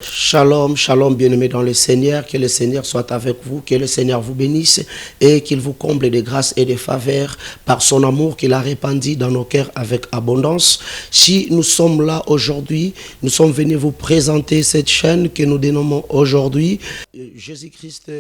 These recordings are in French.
Shalom, shalom, bien-aimés dans le Seigneur, que le Seigneur soit avec vous, que le Seigneur vous bénisse et qu'il vous comble de grâce et de faveur par son amour qu'il a répandu dans nos cœurs avec abondance. Si nous sommes là aujourd'hui, nous sommes venus vous présenter cette chaîne que nous dénommons aujourd'hui Jésus-Christ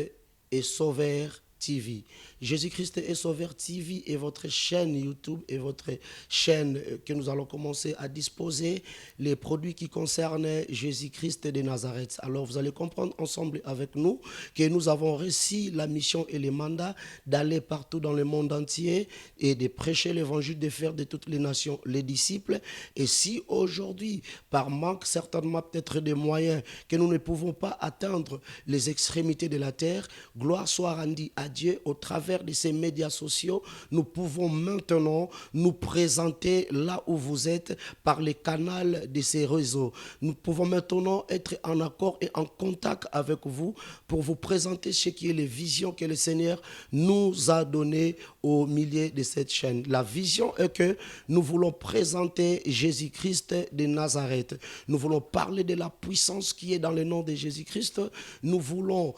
est Sauveur TV. Jésus-Christ est Sauveur TV est votre chaîne YouTube et votre chaîne que nous allons commencer à disposer les produits qui concernent Jésus-Christ de Nazareth. Alors vous allez comprendre ensemble avec nous que nous avons reçu la mission et le mandat d'aller partout dans le monde entier et de prêcher l'évangile, de faire de toutes les nations les disciples. Et si aujourd'hui, par manque certainement peut-être des moyens, que nous ne pouvons pas atteindre les extrémités de la terre, gloire soit rendue à Dieu au travers de ces médias sociaux, nous pouvons maintenant nous présenter là où vous êtes par les canaux de ces réseaux. Nous pouvons maintenant être en accord et en contact avec vous pour vous présenter ce qui est les visions que le Seigneur nous a données au milieu de cette chaîne. La vision est que nous voulons présenter Jésus-Christ de Nazareth. Nous voulons parler de la puissance qui est dans le nom de Jésus-Christ. Nous voulons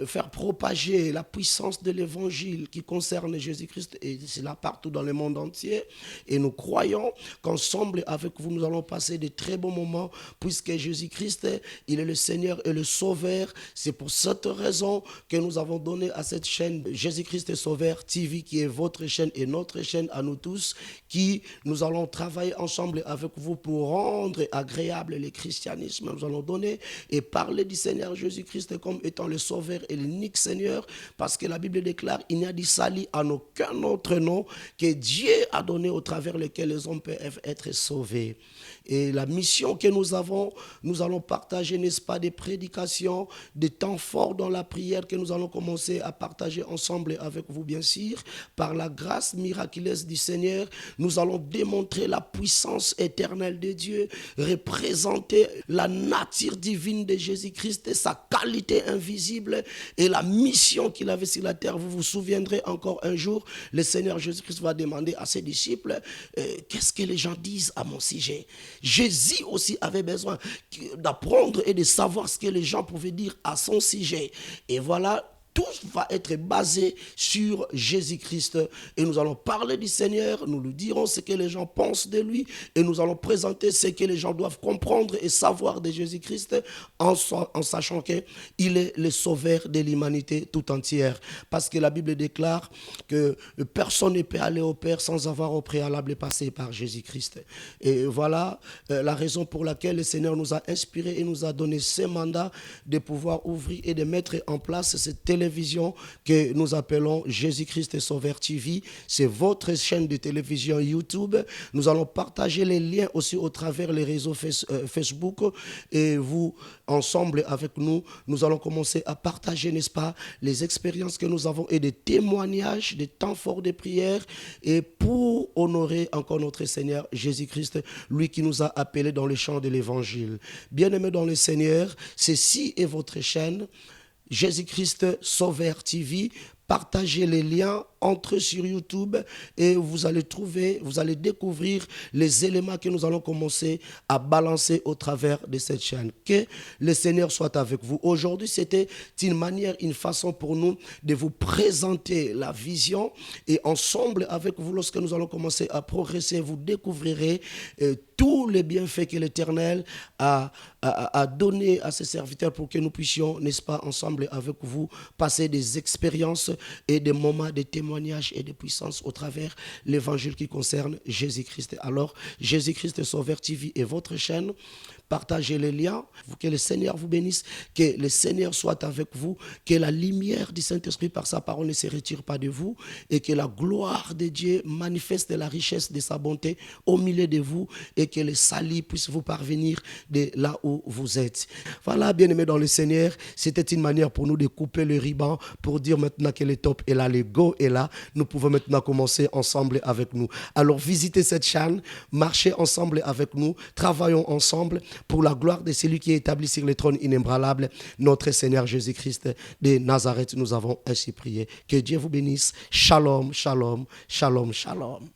faire propager la puissance de l'évangile qui concerne Jésus-Christ, et c'est là partout dans le monde entier. Et nous croyons qu'ensemble avec vous, nous allons passer de très bons moments, puisque Jésus-Christ, il est le Seigneur et le Sauveur. C'est pour cette raison que nous avons donné à cette chaîne Jésus-Christ Sauveur TV, qui est votre chaîne et notre chaîne à nous tous, qui nous allons travailler ensemble avec vous pour rendre agréable le christianisme. Nous allons donner et parler du Seigneur Jésus-Christ comme étant le Sauveur et l'unique Seigneur, parce que la Bible déclare il n'y a du salut en aucun autre nom que Dieu a donné au travers lequel les hommes peuvent être sauvés. Et la mission que nous avons, nous allons partager, n'est-ce pas, des prédications, des temps forts dans la prière que nous allons commencer à partager ensemble avec vous, bien sûr. Par la grâce miraculeuse du Seigneur, nous allons démontrer la puissance éternelle de Dieu, représenter la nature divine de Jésus-Christ, sa qualité invisible et la mission qu'il avait sur la terre. Vous vous souviendrez encore un jour, le Seigneur Jésus-Christ va demander à ses disciples, qu'est-ce que les gens disent à mon sujet? Jésus aussi avait besoin d'apprendre et de savoir ce que les gens pouvaient dire à son sujet. Et voilà, tout va être basé sur Jésus-Christ. Et nous allons parler du Seigneur, nous lui dirons ce que les gens pensent de lui, et nous allons présenter ce que les gens doivent comprendre et savoir de Jésus-Christ, en sachant qu'il est le sauveur de l'humanité tout entière. Parce que la Bible déclare que personne ne peut aller au Père sans avoir au préalable passé par Jésus-Christ. Et voilà la raison pour laquelle le Seigneur nous a inspirés et nous a donné ce mandat de pouvoir ouvrir et de mettre en place cette télévision que nous appelons Jésus-Christ Sauveur TV. C'est votre chaîne de télévision YouTube. Nous allons partager les liens aussi au travers les réseaux Facebook, et vous, ensemble avec nous, nous allons commencer à partager, n'est-ce pas, les expériences que nous avons et des témoignages, des temps forts de prière, et pour honorer encore notre Seigneur Jésus-Christ, lui qui nous a appelés dans le champ de l'évangile. Bien-aimés dans le Seigneur, ceci est votre chaîne Jésus-Christ Sauveur TV. Partagez les liens, entrez sur YouTube et vous allez trouver, vous allez découvrir les éléments que nous allons commencer à balancer au travers de cette chaîne. Que le Seigneur soit avec vous. Aujourd'hui, c'était une manière, une façon pour nous de vous présenter la vision, et ensemble avec vous, lorsque nous allons commencer à progresser, vous découvrirez tous les bienfaits que l'Éternel a donné à ses serviteurs pour que nous puissions, n'est-ce pas, ensemble avec vous, passer des expériences et des moments de témoignage et de puissance au travers l'évangile qui concerne Jésus-Christ. Alors, Jésus-Christ Sauveur TV est votre chaîne. Partagez les liens, que le Seigneur vous bénisse, que le Seigneur soit avec vous, que la lumière du Saint-Esprit par sa parole ne se retire pas de vous, et que la gloire de Dieu manifeste la richesse de sa bonté au milieu de vous, et que le salut puisse vous parvenir de là où vous êtes. Voilà, bien-aimés dans le Seigneur, c'était une manière pour nous de couper le ruban, pour dire maintenant que le top est là, le go est là, nous pouvons maintenant commencer ensemble avec nous. Alors visitez cette chaîne, marchez ensemble avec nous, travaillons ensemble, pour la gloire de celui qui est établi sur le trône inébranlable, notre Seigneur Jésus-Christ de Nazareth. Nous avons ainsi prié. Que Dieu vous bénisse. Shalom, shalom, shalom, shalom.